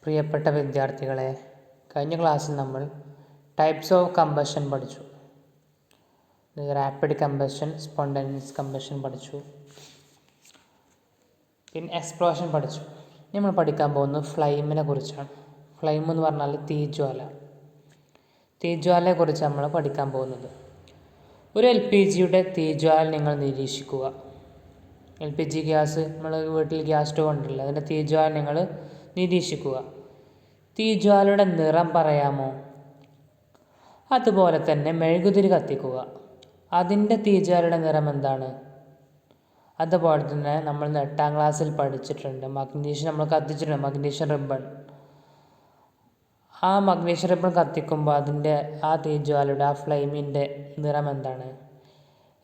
പ്രിയപ്പെട്ട വിദ്യാർത്ഥികളെ, കഴിഞ്ഞ ക്ലാസ്സിൽ നമ്മൾ ടൈപ്സ് ഓഫ് കമ്പഷൻ പഠിച്ചു. റാപ്പിഡ് കമ്പഷൻ, സ്പോണ്ടേനിയസ് കമ്പഷൻ പഠിച്ചു. പിന്നെ എക്സ്പ്ലോഷൻ പഠിച്ചു. നമ്മൾ പഠിക്കാൻ പോകുന്നത് ഫ്ലെയിമിനെ കുറിച്ചാണ്. ഫ്ലെയിം എന്ന് പറഞ്ഞാൽ തീജ്വാല. തീജ്വാലയെക്കുറിച്ച് നമ്മൾ പഠിക്കാൻ പോകുന്നത്. ഒരു LPGയുടെ തീജ്വാല നിങ്ങൾ നിരീക്ഷിക്കുക. LPG ഗ്യാസ്, നമ്മൾ വീട്ടിൽ ഗ്യാസ് സ്റ്റവ് ഉണ്ടല്ലോ, അതിൻ്റെ തീജ്വാല നിങ്ങൾ നിരീക്ഷിക്കുക. തീജ്വാലയുടെ നിറം പറയാമോ? അതുപോലെ തന്നെ മെഴുകുതിരി കത്തിക്കുക. അതിൻ്റെ തീജ്വാലയുടെ നിറം എന്താണ്? അതുപോലെ തന്നെ നമ്മൾ 8ാം ക്ലാസ്സിൽ പഠിച്ചിട്ടുണ്ട്, മഗ്നീഷ്യം നമ്മൾ കത്തിച്ചിട്ടുണ്ട്, മഗ്നീഷ്യം റിബൺ. ആ മഗ്നീഷ്യം റിബൺ കത്തിക്കുമ്പോൾ അതിൻ്റെ ആ തീജ്വാലയുടെ ആ ഫ്ലെയിമിൻ്റെ നിറം എന്താണ്?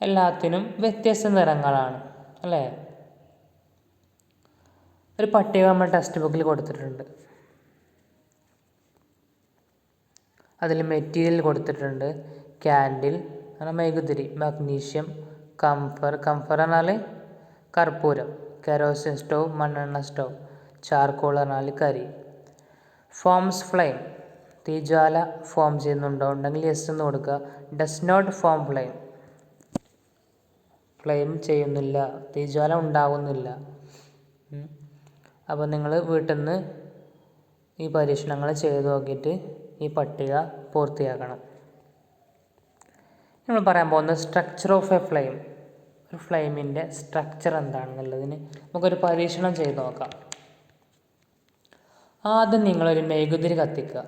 എല്ലാത്തിനും വ്യത്യസ്ത നിറങ്ങളാണ് അല്ലേ? ഒരു പട്ടിക നമ്മൾ ടെക്സ്റ്റ് ബുക്കിൽ കൊടുത്തിട്ടുണ്ട്. അതിൽ മെറ്റീരിയൽ കൊടുത്തിട്ടുണ്ട്. ക്യാൻഡിൽ എന്നാൽ മെഴുകുതിരി, മഗ്നീഷ്യം, കംഫർ എന്നാൽ കർപ്പൂരം, കെറോസിൻ സ്റ്റവ് മണ്ണെണ്ണ സ്റ്റവ്, ചാർക്കോൾ എന്നാൽ കരി. ഫോംസ് ഫ്ലെയിം, തീജ്വാല ഫോം ചെയ്യുന്നുണ്ടോ? ഉണ്ടെങ്കിൽ യെസ് എന്ന് കൊടുക്കുക. Does not form flame, flame ചെയ്യുന്നില്ല, തീജ്വാല ഉണ്ടാകുന്നില്ല. അപ്പോൾ നിങ്ങൾ വീട്ടിൽ നിന്ന് ഈ പരീക്ഷണങ്ങൾ ചെയ്ത് നോക്കിയിട്ട് ഈ പട്ടിക പൂർത്തിയാക്കണം. നമ്മൾ പറയാൻ പോകുന്നത് സ്ട്രക്ചർ ഓഫ് എ ഫ്ലെയിം. ഒരു ഫ്ലെയിമിൻ്റെ സ്ട്രക്ചർ എന്താണെന്നുള്ളതിന് നമുക്കൊരു പരീക്ഷണം ചെയ്ത് നോക്കാം. ആദ്യം നിങ്ങളൊരു മെഴുകുതിരി കത്തിക്കുക.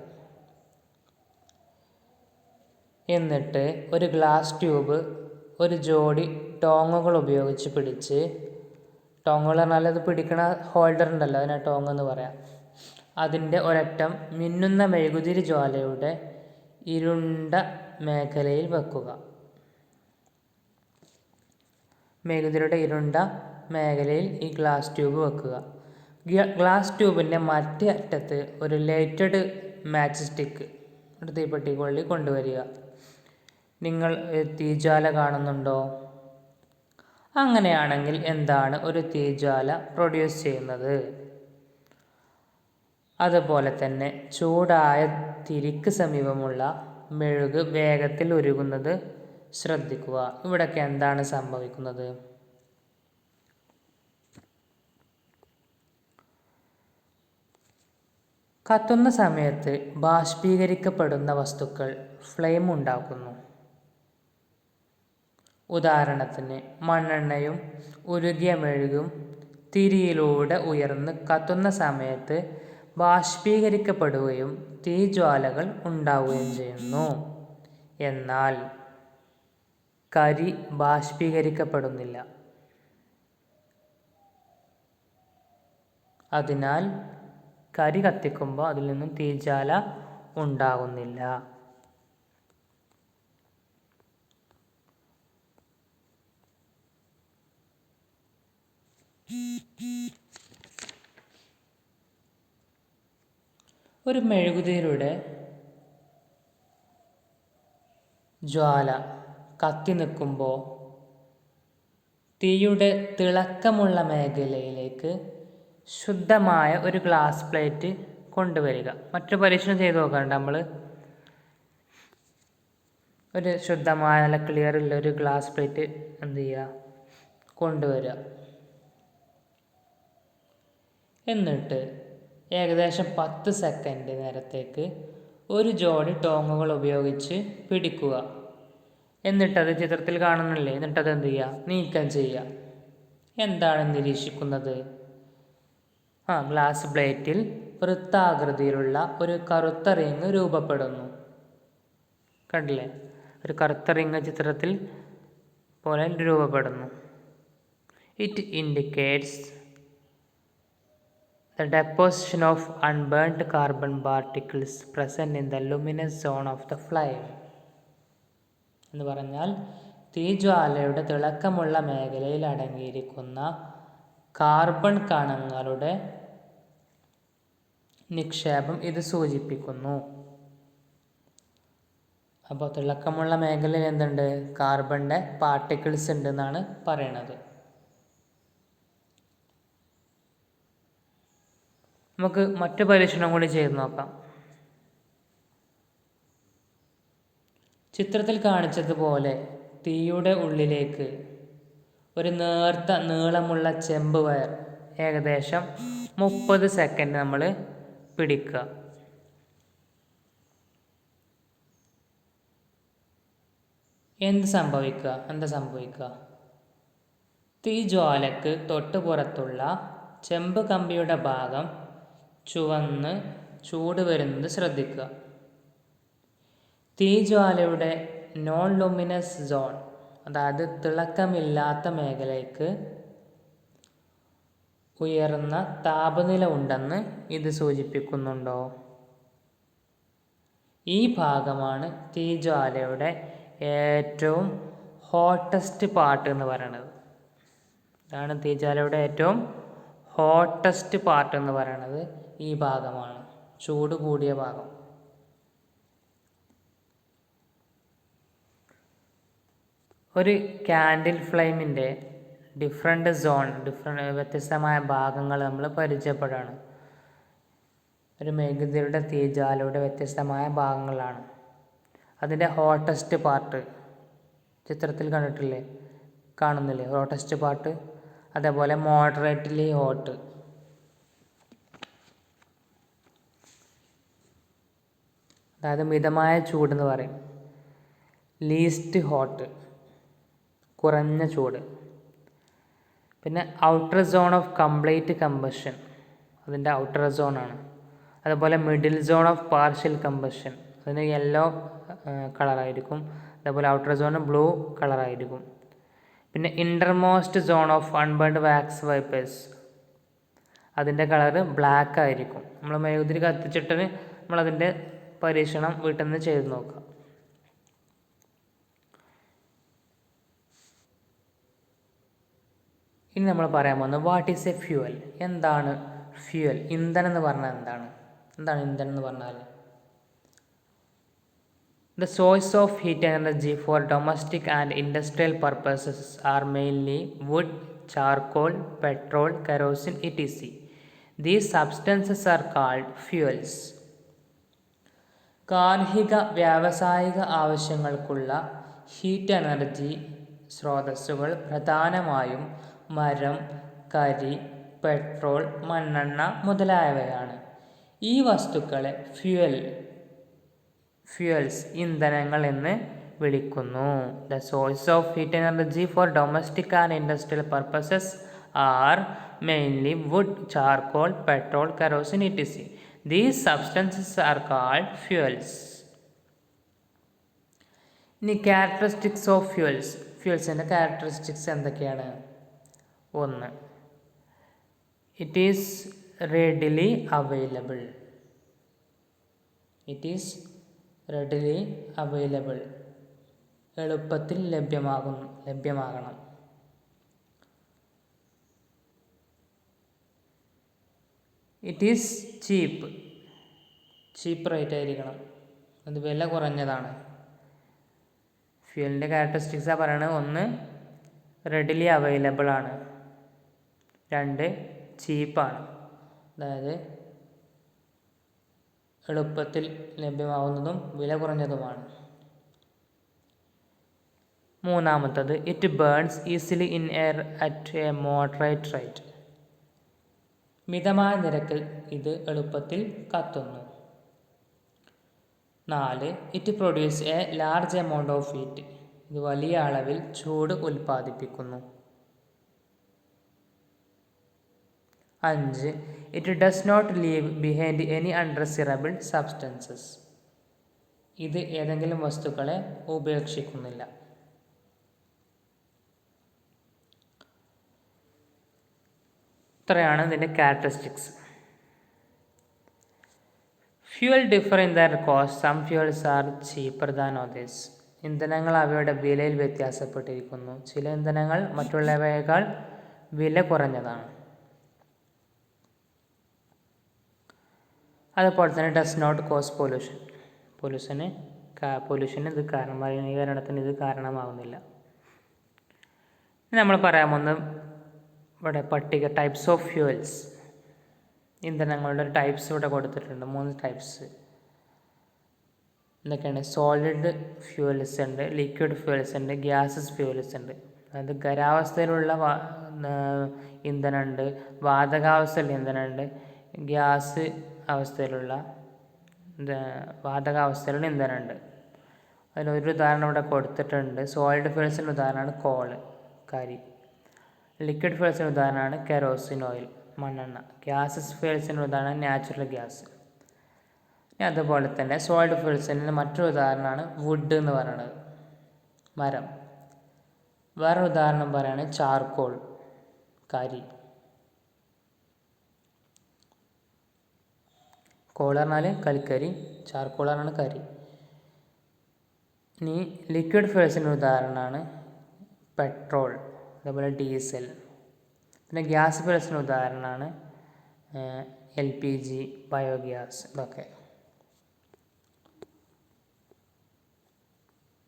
എന്നിട്ട് ഒരു ഗ്ലാസ് ട്യൂബ് ഒരു ജോഡി ടോങ്ങുകൾ ഉപയോഗിച്ച് പിടിച്ച്, ടോങ്ങുകൾ പറഞ്ഞാൽ അത് പിടിക്കണ ഹോൾഡർ ഉണ്ടല്ലോ, അതിനെ ടോങ് എന്ന് പറയാം. അതിൻ്റെ ഒരറ്റം മിന്നുന്ന മെഴുകുതിരി ജ്വാലയുടെ ഇരുണ്ട മേഖലയിൽ വെക്കുക. മെഴുകുതിരിയുടെ ഇരുണ്ട മേഖലയിൽ ഈ ഗ്ലാസ് ട്യൂബ് വെക്കുക. ഗ്ലാസ് ട്യൂബിൻ്റെ മറ്റേ അറ്റത്ത് ഒരു ലൈറ്റഡ് മാച്ച് സ്റ്റിക്ക്, ഒരു തീപ്പെട്ടിക്കൊള്ളി കൊണ്ടുവരിക. നിങ്ങൾ തീജ്വാല കാണുന്നുണ്ടോ? അങ്ങനെയാണെങ്കിൽ എന്താണ് ഒരു തീജ്വാല പ്രൊഡ്യൂസ് ചെയ്യുന്നത്? അതുപോലെ തന്നെ ചൂടായ തിരിക്ക് സമീപമുള്ള മെഴുക് വേഗത്തിൽ ഉരുകുന്നത് ശ്രദ്ധിക്കുക. ഇവിടൊക്കെ എന്താണ് സംഭവിക്കുന്നത്? കത്തുന്ന സമയത്ത് ബാഷ്പീകരിക്കപ്പെടുന്ന വസ്തുക്കൾ ഫ്ലെയിം ഉണ്ടാക്കുന്നു. ഉദാഹരണത്തിന് മണ്ണെണ്ണയും ഉരുകിയ മെഴുകും തിരിയിലൂടെ ഉയർന്ന് കത്തുന്ന സമയത്ത് ബാഷ്പീകരിക്കപ്പെടുകയും തീജ്വാലകൾ ഉണ്ടാവുകയും ചെയ്യുന്നു. എന്നാൽ കരി ബാഷ്പീകരിക്കപ്പെടുന്നില്ല. അതിനാൽ കരി കത്തിക്കുമ്പോൾ അതിൽ നിന്നും തീജ്വാല ഉണ്ടാകുന്നില്ല. ഒരു മെഴുകുതിരിയുടെ ജ്വാല കത്തി നിൽക്കുമ്പോൾ തീയുടെ തിളക്കമുള്ള മേഖലയിലേക്ക് ശുദ്ധമായ ഒരു ഗ്ലാസ് പ്ലേറ്റ് കൊണ്ടുവരിക. മറ്റൊരു പരീക്ഷണം ചെയ്ത് നോക്കാണ്ട് നമ്മൾ ഒരു ശുദ്ധമായ നല്ല ക്ലിയർ ഉള്ള ഒരു ഗ്ലാസ് പ്ലേറ്റ് എന്ത് ചെയ്യുക, കൊണ്ടുവരിക. എന്നിട്ട് ഏകദേശം 10 സെക്കൻഡ് നേരത്തേക്ക് ഒരു ജോഡി ടോങ്ങുകൾ ഉപയോഗിച്ച് പിടിക്കുക. എന്നിട്ടത് ചിത്രത്തിൽ കാണുന്നില്ലേ, എന്നിട്ടത് എന്ത് ചെയ്യുക, നീക്കം ചെയ്യുക. എന്താണ് നിരീക്ഷിക്കുന്നത്? ഗ്ലാസ് പ്ലേറ്റിൽ വൃത്താകൃതിയിലുള്ള ഒരു കറുത്ത റിങ് രൂപപ്പെടുന്നു. കണ്ടില്ലേ? ഒരു കറുത്ത റിങ് ചിത്രത്തിൽ പോലെ രൂപപ്പെടുന്നു. It indicates the deposition of unburnt carbon particles present in the luminous zone of the flame. എന്ന് പറഞ്ഞാൽ തീജ്വാലയുടെ തിളക്കമുള്ള മേഖലയിൽ അടങ്ങിയിരിക്കുന്ന കാർബൺ കണങ്ങളുടെ നിക്ഷേപം ഇത് സൂചിപ്പിക്കുന്നു. അപ്പോൾ തിളക്കമുള്ള മേഖലയിൽ എന്തുണ്ട്? കാർബണിൻ്റെ പാർട്ടിക്കിൾസ് ഉണ്ട് എന്നാണ് പറയണത്. നമുക്ക് മറ്റു പരീക്ഷണം കൂടി ചെയ്ത് നോക്കാം. ചിത്രത്തിൽ കാണിച്ചതുപോലെ തീയുടെ ഉള്ളിലേക്ക് ഒരു നേർത്ത നീളമുള്ള ചെമ്പ് വയർ ഏകദേശം 30 സെക്കൻഡ് നമ്മൾ പിടിക്കുക. എന്താ സംഭവിക്കുക? തീജ്വാലക്ക് തൊട്ടുപുറത്തുള്ള ചെമ്പ് കമ്പിയുടെ ഭാഗം ചുവന്ന് ചൂട് വരുന്നത് ശ്രദ്ധിക്കുക. തീജ്വാലയുടെ നോൺ ലൂമിനസ് സോൺ, അതായത് തിളക്കമില്ലാത്ത മേഖലയ്ക്ക് ഉയർന്ന താപനില ഉണ്ടെന്ന് ഇത് സൂചിപ്പിക്കുന്നുണ്ടോ? ഈ ഭാഗമാണ് തീജ്വാലയുടെ ഏറ്റവും ഹോട്ടസ്റ്റ് പാർട്ട് എന്ന് പറയുന്നത്. ഇതാണ് തീജ്വാലയുടെ ഏറ്റവും ഹോട്ടസ്റ്റ് പാർട്ട് എന്ന് പറയുന്നത് ഈ ഭാഗമാണ്, ചൂട് കൂടിയ ഭാഗം. ഒരു കാൻഡിൽ ഫ്ലെയിമിൻ്റെ വ്യത്യസ്തമായ ഭാഗങ്ങൾ നമ്മൾ പരിചയപ്പെടുകയാണ്. ഒരു മെഴുകുതിരിയുടെ തീജ്വാലയുടെ വ്യത്യസ്തമായ ഭാഗങ്ങളാണ്. അതിൻ്റെ ഹോട്ടസ്റ്റ് പാർട്ട് ചിത്രത്തിൽ കാണുന്നില്ലേ ഹോട്ടസ്റ്റ് പാർട്ട്? അതേപോലെ മോഡറേറ്റ്ലി ഹോട്ട്, അതായത് മിതമായ ചൂടെന്ന് പറയും. ലീസ്റ്റ് ഹോട്ട്, കുറഞ്ഞ ചൂട്. പിന്നെ outer zone of complete combustion, അതിൻ്റെ ഔട്ടർ സോണാണ്. അതുപോലെ middle zone of partial combustion, അതിന് യെല്ലോ കളറായിരിക്കും. അതേപോലെ ഔട്ടർ സോൺ ബ്ലൂ കളറായിരിക്കും. പിന്നെ innermost zone of unburned wax vapours, അതിൻ്റെ കളറ് ബ്ലാക്ക് ആയിരിക്കും. നമ്മൾ മെഴുകുതിരി കത്തിച്ചിട്ട് നമ്മളതിൻ്റെ പരീക്ഷണം വീട്ടിൽ നിന്ന് ചെയ്ത് നോക്കുക. ഇനി നമ്മൾ പറയാൻ പോകുന്നത് വാട്ട് ഈസ് എ ഫ്യൂവൽ? എന്താണ് ഫ്യൂവൽ? ഇന്ധനം എന്ന് പറഞ്ഞാൽ എന്താണ് ഇന്ധനം എന്ന് പറഞ്ഞാൽ? The source of heat energy for domestic and industrial purposes are mainly wood, charcoal, petrol, kerosene, etc. These substances are called fuels. ഗാർഹിക വ്യാവസായിക ആവശ്യങ്ങൾക്കുള്ള ഹീറ്റ് എനർജി സ്രോതസ്സുകൾ പ്രധാനമായും മരം, കരി, പെട്രോൾ, മണ്ണെണ്ണ മുതലായവയാണ്. ഈ വസ്തുക്കളെ ഫ്യൂവൽസ് ഇന്ധനങ്ങൾ എന്ന് വിളിക്കുന്നു. The source of heat energy for domestic and industrial purposes are mainly wood, charcoal, petrol, kerosene, etc. These substances are called fuels. ഇനി ക്യാരക്ടറിസ്റ്റിക്സ് ഓഫ് ഫ്യൂവൽസിൻ്റെ ക്യാരക്ടറിസ്റ്റിക്സ് എന്തൊക്കെയാണ്? 1. It is readily available. എളുപ്പത്തിൽ ലഭ്യമാകണം. ഇറ്റ് ഈസ് ചീപ്പ് റേറ്റ് ആയിരിക്കണം, അത് വില കുറഞ്ഞതാണ്. ഫ്യൂവലിൻ്റെ ക്യാരക്ടറിസ്റ്റിക്സാണ് പറയുന്നത്. 1. റെഡിലി അവൈലബിൾ ആണ്. 2. ചീപ്പാണ്, അതായത് എളുപ്പത്തിൽ ലഭ്യമാവുന്നതും വില കുറഞ്ഞതുമാണ്. 3. It burns easily in air at a moderate rate. മിതമായ നിരക്കിൽ ഇത് എളുപ്പത്തിൽ കത്തുന്നു. 4. It produce a large amount of heat. ഇത് വലിയ അളവിൽ ചൂട് ഉൽപ്പാദിപ്പിക്കുന്നു. 5. It does not leave behind any undesirable substances. ഇത് ഏതെങ്കിലും വസ്തുക്കളെ ഉപേക്ഷിക്കുന്നില്ല. ഇത്രയാണ് ഇതിൻ്റെ characteristics. Fuel differ in their cost. Some fuels are cheaper than others. ഇന്ധനങ്ങൾ അവയുടെ വിലയിൽ വ്യത്യാസപ്പെട്ടിരിക്കുന്നു. ചില ഇന്ധനങ്ങൾ മറ്റുള്ളവയേക്കാൾ വില കുറഞ്ഞതാണ്. അതുപോലെ തന്നെ ഡസ് നോട്ട് കോസ് പൊല്യൂഷന് ഇത് മലിനീകരണത്തിന് ഇത് കാരണമാവുന്നില്ല. നമ്മൾ പറയാൻ പോകുന്നത് ഇവിടെ പട്ടിക ടൈപ്സ് ഓഫ് ഫ്യൂവൽസ്. ഇന്ധനങ്ങളുടെ ടൈപ്സ് ഇവിടെ കൊടുത്തിട്ടുണ്ട്. 3 ടൈപ്സ് എന്തൊക്കെയാണ്? സോളിഡ് ഫ്യൂവൽസ് ഉണ്ട്, ലിക്വിഡ് ഫ്യൂവൽസ് ഉണ്ട്, ഗ്യാസസ് ഫ്യൂവൽസ് ഉണ്ട്. അതായത് ഖരാവസ്ഥയിലുള്ള ഇന്ധനമുണ്ട്, വാതകാവസ്ഥയിലുള്ള ഇന്ധനമുണ്ട്, ഗ്യാസ് അവസ്ഥയിലുള്ള വാതകാവസ്ഥയിലുള്ള ഇന്ധനമുണ്ട്. അതിലൊരു ഉദാഹരണം ഇവിടെ കൊടുത്തിട്ടുണ്ട്. സോളിഡ് ഫ്യൂവൽസിൻ്റെ ഉദാഹരണമാണ് കോള്, കരി. ലിക്വിഡ് ഫ്യൂവൽസിൻ്റെ ഉദാഹരണമാണ് കെറോസിൻ ഓയിൽ, മണ്ണെണ്ണ. ഗ്യാസസ് ഫ്യൂവൽസിൻ്റെ ഉദാഹരണം നാച്ചുറൽ ഗ്യാസ്. അതുപോലെ തന്നെ സോളിഡ് ഫ്യൂവൽസിൻ്റെ മറ്റൊരു ഉദാഹരണമാണ് വുഡ് എന്ന് പറയുന്നത്, മരം. വേറൊരു ഉദാഹരണം പറയുകയാണെങ്കിൽ ചാർക്കോൾ, കരി. കോൾ പറഞ്ഞാൽ കൽക്കരി, ചാർക്കോൾ പറഞ്ഞാൽ കരി. ഇനി ലിക്വിഡ് ഫ്യൂവൽസിൻ്റെ ഉദാഹരണമാണ് പെട്രോൾ, അതേപോലെ ഡീസൽ. പിന്നെ ഗ്യാസ് ഫ്യൂവൽസിൻ്റെ ഉദാഹരണമാണ് LPG, ബയോഗ്യാസ്, ഇതൊക്കെ.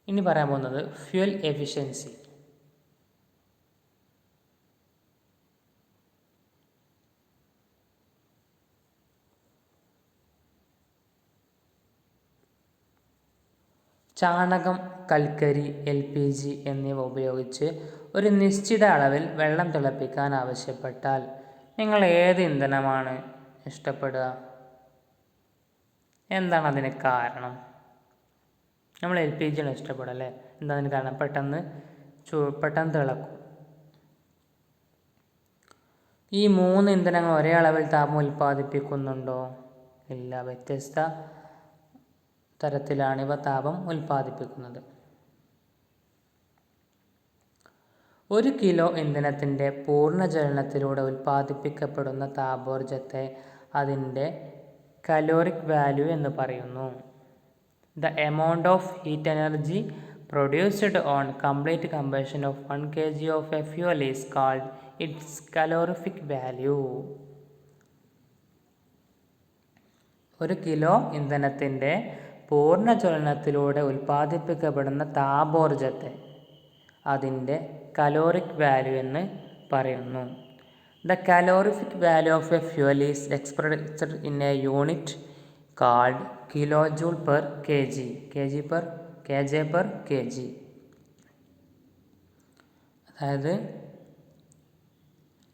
ഇനി പറയാൻ പോകുന്നത് ഫ്യൂൽ എഫിഷ്യൻസി. ചാണകം, കൽക്കരി, LPG എന്നിവ ഉപയോഗിച്ച് ഒരു നിശ്ചിത അളവിൽ വെള്ളം തിളപ്പിക്കാൻ ആവശ്യപ്പെട്ടാൽ നിങ്ങൾ ഏത് ഇന്ധനമാണ് ഇഷ്ടപ്പെടുക? എന്താണ് അതിന് കാരണം? നമ്മൾ LPG ആണ് ഇഷ്ടപ്പെടുക അല്ലേ? എന്താ അതിന് കാരണം? പെട്ടെന്ന് തിളക്കും. ഈ 3 ഇന്ധനങ്ങൾ ഒരേ അളവിൽ താപം ഉൽപ്പാദിപ്പിക്കുന്നുണ്ടോ? ഇല്ല, വ്യത്യസ്ത തരത്തിലാണ് ഇവ താപം ഉൽപ്പാദിപ്പിക്കുന്നത്. 1 കിലോ ഇന്ധനത്തിൻ്റെ പൂർണ്ണ ജ്വലനത്തിലൂടെ ഉൽപ്പാദിപ്പിക്കപ്പെടുന്ന താപോർജ്ജത്തെ അതിൻ്റെ കലോറിക് വാല്യൂ എന്ന് പറയുന്നു. The amount of heat energy produced on complete combustion of 1 kg of a fuel is called its calorific value. 1 kilo ഇന്ധനത്തിൻ്റെ പൂർണ്ണ ജ്വലനത്തിലൂടെ ഉൽപ്പാദിപ്പിക്കപ്പെടുന്ന താപോർജ്ജത്തെ അതിൻ്റെ കലോറിക് വാല്യൂ എന്ന് പറയുന്നു. The calorific value of a fuel is expressed in a unit called kilojoule per kg, kj per kg. അതായത്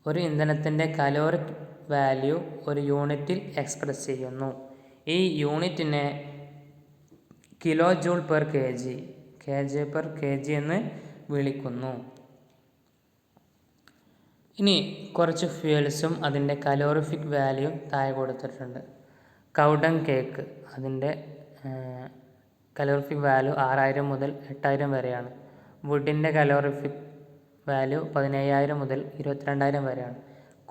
ഒരു ഇന്ധനത്തിൻ്റെ caloric value ഒരു യൂണിറ്റിൽ express ചെയ്യുന്നു. ഈ യൂണിറ്റിനെ kilo joule per kj per kg എന്ന് വിളിക്കുന്നു. ഇനി കുറച്ച് ഫ്യൂവൽസും അതിൻ്റെ കലോറിഫിക് വാല്യൂ താഴെ കൊടുത്തിട്ടുണ്ട്. കൗഡങ് കേക്ക്, അതിൻ്റെ കലോറിഫിക് വാല്യൂ 6000 മുതൽ 8000 വരെയാണ്. വുഡിൻ്റെ കലോറിഫിക് വാല്യൂ 17000 മുതൽ 22000 വരെയാണ്.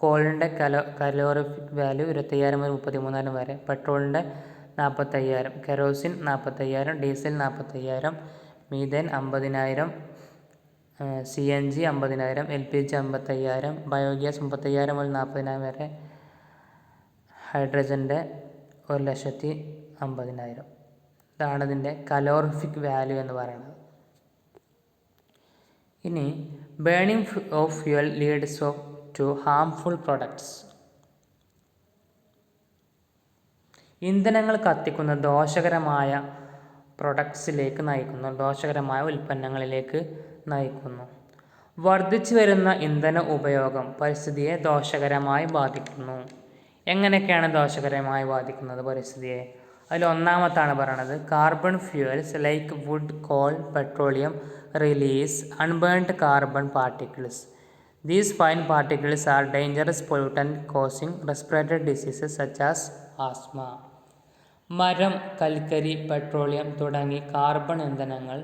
കോളിൻ്റെ കലോറിഫിക് വാല്യൂ 25000 മുതൽ 33000 വരെ. പെട്രോളിൻ്റെ 45000, kerosene 45000, diesel 45000, methane 50000, CNG 50000, LPG 55000, biogas 35000 മുതൽ 40000 വരെ. ഹൈഡ്രജൻ്റെ 1,50,000. ഇതാണ് ഇതിൻ്റെ കലോറിഫിക് വാല്യൂ എന്ന് പറയുന്നത്. ഇനി burning of fuel leads to harmful products. ഇന്ധനങ്ങൾ കത്തിക്കുന്ന ദോഷകരമായ പ്രൊഡക്ട്സിലേക്ക് നയിക്കുന്നു, ദോഷകരമായ ഉൽപ്പന്നങ്ങളിലേക്ക് നയിക്കുന്നു. വർദ്ധിച്ചു വരുന്ന ഇന്ധന ഉപയോഗം പരിസ്ഥിതിയെ ദോഷകരമായി ബാധിക്കുന്നു. എങ്ങനെയൊക്കെയാണ് ദോഷകരമായി ബാധിക്കുന്നത് പരിസ്ഥിതിയെ? അതിൽ ഒന്നാമത്താണ് പറയണത്, carbon fuels like wood, coal, petroleum release unburned carbon particles. These fine particles are dangerous pollutants causing respiratory diseases such as asthma. മരം, കൽക്കരി, പെട്രോളിയം തുടങ്ങി കാർബൺ ഇന്ധനങ്ങൾ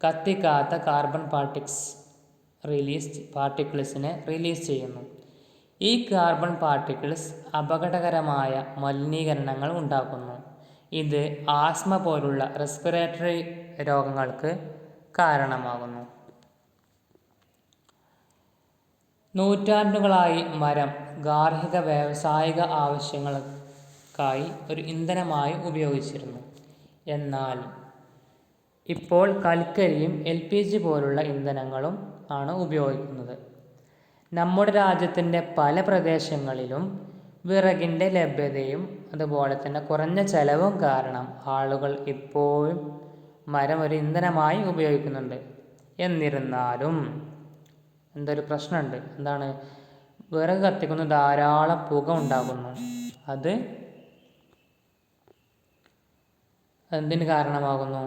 കത്തിക്കാത്ത കാർബൺ പാർട്ടിക്കിൾസിനെ റിലീസ് ചെയ്യുന്നു. ഈ കാർബൺ പാർട്ടിക്കിൾസ് അപകടകരമായ മലിനീകരണങ്ങൾ ഉണ്ടാക്കുന്നു. ഇത് ആസ്മ പോലുള്ള റെസ്പിറേറ്ററി രോഗങ്ങൾക്ക് കാരണമാകുന്നു. നൂറ്റാണ്ടുകളായി മരം ഗാർഹിക വ്യാവസായിക ആവശ്യങ്ങൾക്കായി ഒരു ഇന്ധനമായി ഉപയോഗിച്ചിരുന്നു. എന്നാൽ ഇപ്പോൾ കൽക്കരിയും LPG പോലുള്ള ഇന്ധനങ്ങളും ആണ് ഉപയോഗിക്കുന്നത്. നമ്മുടെ രാജ്യത്തിൻ്റെ പല പ്രദേശങ്ങളിലും വിറകിൻ്റെ ലഭ്യതയും അതുപോലെ തന്നെ കുറഞ്ഞ ചെലവും കാരണം ആളുകൾ ഇപ്പോഴും മരം ഒരു ഇന്ധനമായി ഉപയോഗിക്കുന്നുണ്ട്. എന്നിരുന്നാലും എന്തൊരു പ്രശ്നമുണ്ട്. എന്താണ്? വിറക് കത്തിക്കുന്ന ധാരാളം പുക ഉണ്ടാകുന്നു. അത് എന്തിന് കാരണമാകുന്നു?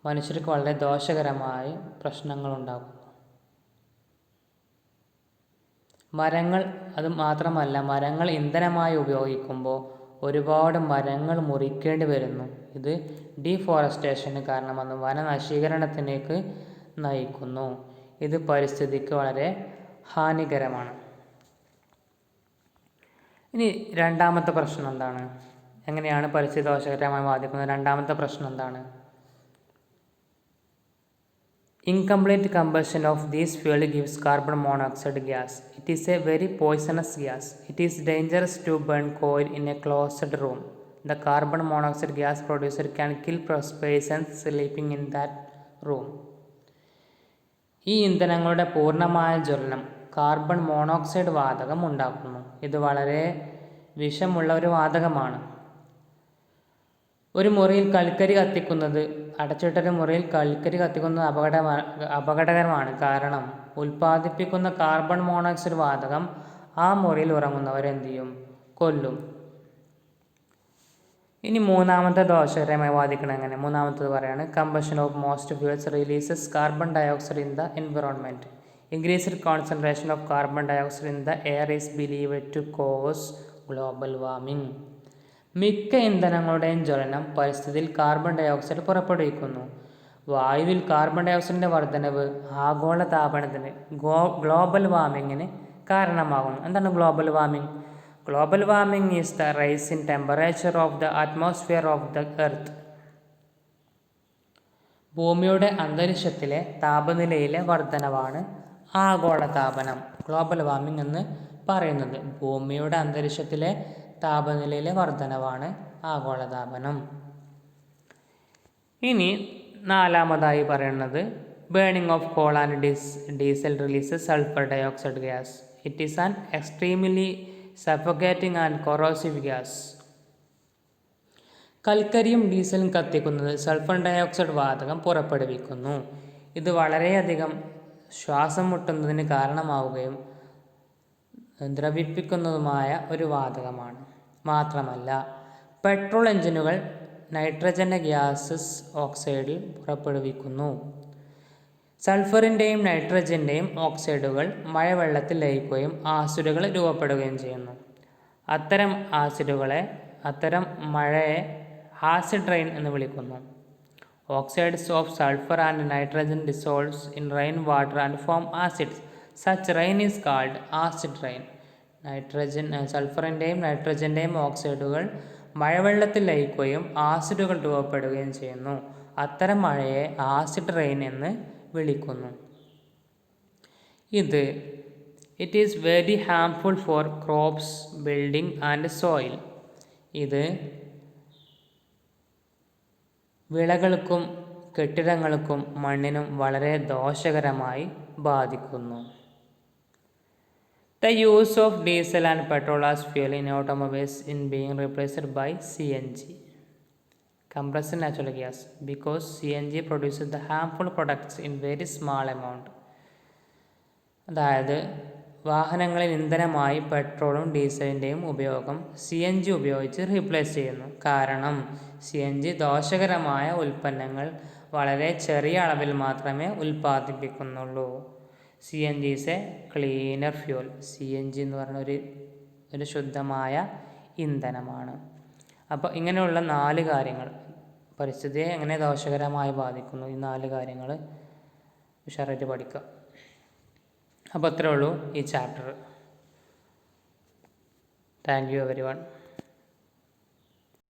മനുഷ്യർക്ക് വളരെ ദോഷകരമായ പ്രശ്നങ്ങളുണ്ടാകുന്നു. മരങ്ങൾ അത് മാത്രമല്ല, മരങ്ങൾ ഇന്ധനമായി ഉപയോഗിക്കുമ്പോൾ ഒരുപാട് മരങ്ങൾ മുറിക്കേണ്ടി വരുന്നു. ഇത് ഡീഫോറസ്റ്റേഷന് കാരണമാകുന്നു, വനനശീകരണത്തിലേക്ക് നയിക്കുന്നു. ഇത് പരിസ്ഥിതിക്ക് വളരെ ഹാനികരമാണ്. ഇനി രണ്ടാമത്തെ പ്രശ്നം എന്താണ്? എങ്ങനെയാണ് പരിസ്ഥിതി ദോഷകരമായി ബാധിക്കുന്നത്? രണ്ടാമത്തെ പ്രശ്നം എന്താണ്? Incomplete combustion of this fuel gives carbon monoxide gas. It is a very poisonous gas. It is dangerous to burn coal in a closed room. The carbon monoxide gas producer can kill persons sleeping in that room. ഈ ഇന്ധനങ്ങളുടെ പൂർണ്ണമായ ജ്വലനം carbon monoxide വാതകം ഉണ്ടാക്കുന്നു. ഇത് വളരെ വിഷമുള്ള ഒരു വാതകമാണ്. ഒരു മുറിയിൽ കൽക്കരി കത്തിക്കുന്നത്, അടച്ചിട്ടൊരു മുറിയിൽ കൽക്കരി കത്തിക്കുന്നത് അപകടകരമാണ്. കാരണം ഉൽപ്പാദിപ്പിക്കുന്ന കാർബൺ മോണോക്സൈഡ് വാതകം ആ മുറിയിൽ ഉറങ്ങുന്നവരെന്ത് ചെയ്യും? കൊല്ലും. ഇനി മൂന്നാമത്തെ ദോഷകരമായി ബാധിക്കണം എങ്ങനെ? മൂന്നാമത്തത് പറയാണ്, combustion of most fuels releases carbon dioxide in the environment. Increased concentration of carbon dioxide in the air is believed to cause global warming. മിക്ക ഇന്ധനങ്ങളുടെയും ജ്വലനം പരിസ്ഥിതിയിൽ കാർബൺ ഡയോക്സൈഡ് പുറപ്പെടുവിക്കുന്നു. വായുവിൽ കാർബൺ ഡയോക്സൈഡിൻ്റെ വർധനവ് ആഗോളതാപനത്തിന് ഗ്ലോബൽ വാർമിങ്ങിന് കാരണമാകുന്നു. എന്താണ് global warming? Global warming is the rice in temperature of the atmosphere of the earth. ഭൂമിയുടെ അന്തരീക്ഷത്തിലെ താപനിലയിലെ വർധനവാണ് ആഗോളതാപനം, ഗ്ലോബൽ വാർമിംഗ് എന്ന് പറയുന്നത്. ഭൂമിയുടെ അന്തരീക്ഷത്തിലെ താപനിലയിലെ വർധനവാണ് ആഗോളതാപനം. ഇനി നാലാമതായി പറയുന്നത്, burning of coal and diesel releases sulphur dioxide gas. It is an extremely suffocating and corrosive gas. കൽക്കരിയും ഡീസലും കത്തിക്കുന്നത് സൾഫർ ഡയോക്സൈഡ് വാതകം പുറപ്പെടുവിക്കുന്നു. ഇത് വളരെയധികം ശ്വാസം മുട്ടുന്നതിന് കാരണമാവുകയും ദ്രവിപ്പിക്കുന്നതുമായ ഒരു വാതകമാണ്. മാത്രമല്ല, പെട്രോൾ എഞ്ചിനുകൾ നൈട്രജൻ്റെ ഗ്യാസസ് ഓക്സൈഡിൽ പുറപ്പെടുവിക്കുന്നു. സൾഫറിൻ്റെയും നൈട്രജൻ്റെയും ഓക്സൈഡുകൾ മഴവെള്ളത്തിൽ ലയിക്കുകയും ആസിഡുകൾ രൂപപ്പെടുകയും ചെയ്യുന്നു. അത്തരം മഴയെ ആസിഡ് റെയിൻ എന്ന് വിളിക്കുന്നു. Oxides of sulphur and nitrogen dissolves in rain water and form acids. Such rain is called acid rain. സൾഫറിൻ്റെയും നൈട്രജൻ്റെയും ഓക്സൈഡുകൾ മഴവെള്ളത്തിൽ ലയിക്കുകയും ആസിഡുകൾ രൂപപ്പെടുകയും ചെയ്യുന്നു. അത്തരം മഴയെ ആസിഡ് റെയിൻ എന്ന് വിളിക്കുന്നു. It is very harmful for crops, building and soil. ഇത് വിളകൾക്കും കെട്ടിടങ്ങൾക്കും മണ്ണിനും വളരെ ദോഷകരമായി ബാധിക്കുന്നു. The use of diesel and petrol as fuel in automobiles is being replaced by CNG, compressed natural gas, because CNG produces the harmful products in very small amount. അതായത് വാഹനങ്ങളിൽ ഇന്ധനമായി പെട്രോളും ഡീസലിൻ്റെയും ഉപയോഗം CNG ഉപയോഗിച്ച് റീപ്ലേസ് ചെയ്യുന്നു. കാരണം CNG ദോഷകരമായ ഉൽപ്പന്നങ്ങൾ വളരെ ചെറിയ അളവിൽ മാത്രമേ ഉൽപ്പാദിപ്പിക്കുന്നുള്ളൂ. CNG is A cleaner fuel. CNG എന്ന് പറഞ്ഞ ഒരു ശുദ്ധമായ ഇന്ധനമാണ്. അപ്പോൾ ഇങ്ങനെയുള്ള 4 കാര്യങ്ങൾ പരിസ്ഥിതിയെ എങ്ങനെ ദോഷകരമായി ബാധിക്കുന്നു, ഈ 4 കാര്യങ്ങൾ ഉഷാറായിട്ട് പഠിക്കുക. അപ്പോൾ അത്രേ ഉള്ളൂ ഈ ചാപ്റ്റർ. Thank you everyone.